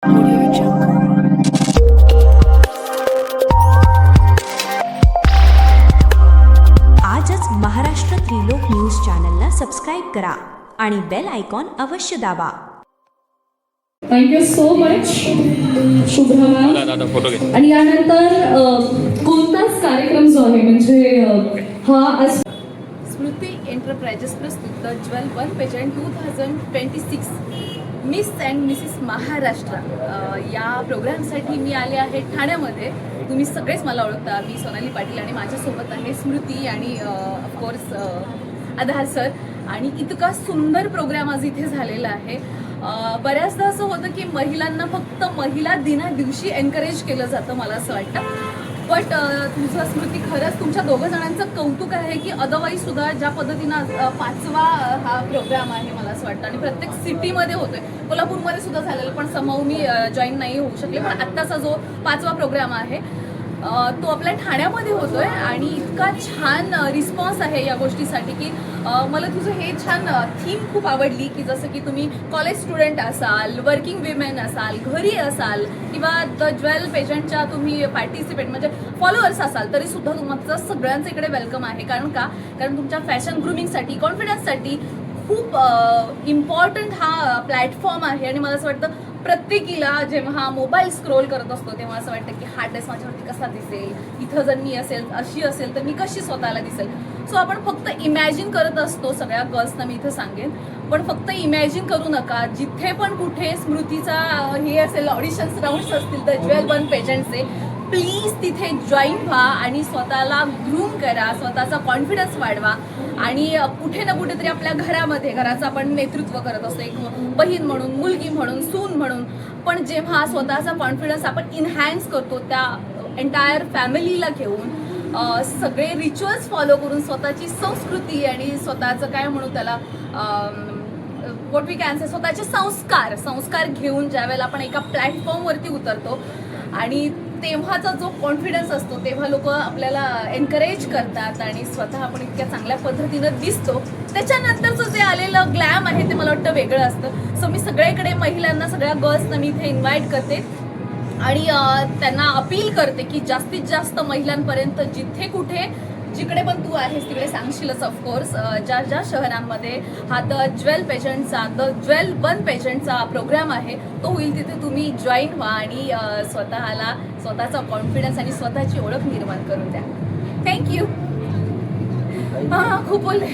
आजच महाराष्ट्र त्रिलोक न्यूज चॅनलला सबस्क्राईब करा आणि बेल आयकॉन अवश्य दाबा. Thank you so much Shubhra. आणि यानंतर कोणताच कार्यक्रम जो आहे म्हणजे हा आज स्मृती एंटरप्राइजेस प्रस्तुत the jewel one pageant 2026 miss and Mrs Maharashtra या प्रोग्रामसाठी मी आले आहे ठाण्यामध्ये. तुम्ही सगळेच मला ओळखता. मी सोनाली पाटील आणि माझ्यासोबत आहे स्मृती आणि ऑफकोर्स आधार सर. आणि इतका सुंदर प्रोग्राम आज इथे झालेला आहे. बऱ्याचदा असं होतं की महिलांना फक्त महिला दिना दिवशी एनकरेज केलं जातं मला असं वाटतं. बट तुझं स्मृती खरंच तुमच्या दोघं जणांचं कौतुक आहे की अदरवाईज सुद्धा ज्या पद्धतीनं 5वा हा प्रोग्राम आहे मला असं वाटतं आणि प्रत्येक सिटीमध्ये होतोय. कोल्हापूरमध्ये सुद्धा झालेलं पण समोर मी जॉईन नाही होऊ शकले. पण आत्ताचा जो 5वा प्रोग्राम आहे तो आपल्या ठाण्यामध्ये होतोय आणि इतका छान रिस्पॉन्स आहे या गोष्टीसाठी की मला तुझं हे छान थीम खूप आवडली की जसं की तुम्ही कॉलेज स्टुडंट असाल, वर्किंग विमेन असाल, घरी असाल किंवा द ज्वेल पेजंटच्या तुम्ही पार्टिसिपेट म्हणजे फॉलोअर्स असाल तरी सुद्धा तुमचं सगळ्यांचं इकडे वेलकम आहे. कारण तुमच्या फॅशन ग्रूमिंगसाठी, कॉन्फिडन्ससाठी खूप इम्पॉर्टंट हा प्लॅटफॉर्म आहे. आणि मला असं वाटतं प्रत्येकीला जेव्हा मोबाईल स्क्रोल करत असतो तेव्हा असं वाटतं की हा ड्रेस माझ्यावरती कसा दिसेल, इथं जर मी अशी असेल तर मी कशी स्वतःला दिसेल. सो आपण फक्त इमॅजिन करत असतो. सगळ्या गर्ल्सना मी इथं सांगेन पण फक्त इमॅजिन करू नका. जिथे पण कुठे स्मृतीचा हे असेल, ऑडिशन्स राऊंड्स असतील तर ज्वेल वन पेजंटचे, प्लीज तिथे जॉईन व्हा आणि स्वतःला ग्रूम करा, स्वतःचा कॉन्फिडन्स वाढवा. आणि कुठे ना कुठेतरी आपल्या घराचं आपण नेतृत्व करत असतो, एक बहीण म्हणून, मुलगी म्हणून, सून म्हणून. पण जेव्हा स्वतःचा कॉन्फिडन्स आपण इन्हॅन्स करतो त्या एंटायर फॅमिलीला घेऊन सगळे रिच्युअल्स फॉलो करून स्वतःची संस्कृती आणि स्वतःचं काय म्हणू त्याला व्हॉट वी कॅन से स्वतःचे संस्कार घेऊन ज्यावेळेला आपण एका प्लॅटफॉर्मवरती उतरतो आणि तेव्हाचा जो कॉन्फिडन्स असतो तेव्हा लोक आपल्याला एनकरेज करतात आणि स्वतः आपण इतक्या चांगल्या पद्धतीनं दिसतो. त्याच्यानंतरचं जे आलेलं ग्लॅम आहे ते मला वाटतं वेगळं असतं. सो मी सगळीकडे महिलांना, सगळ्या गर्ल्सना मी इथे इन्व्हाइट करते आणि त्यांना अपील करते की जास्तीत जास्त महिलांपर्यंत जिकडे पण तू आहेस तिकडे सांगशीलच ऑफकोर्स. ज्या शहरांमध्ये हा द ज्वेल वन पेजंटचा प्रोग्राम आहे तो होईल तिथे तुम्ही जॉईन व्हा आणि स्वतःचा कॉन्फिडन्स आणि स्वतःची ओळख निर्माण करून द्या. थँक्यू. खूप बोलले.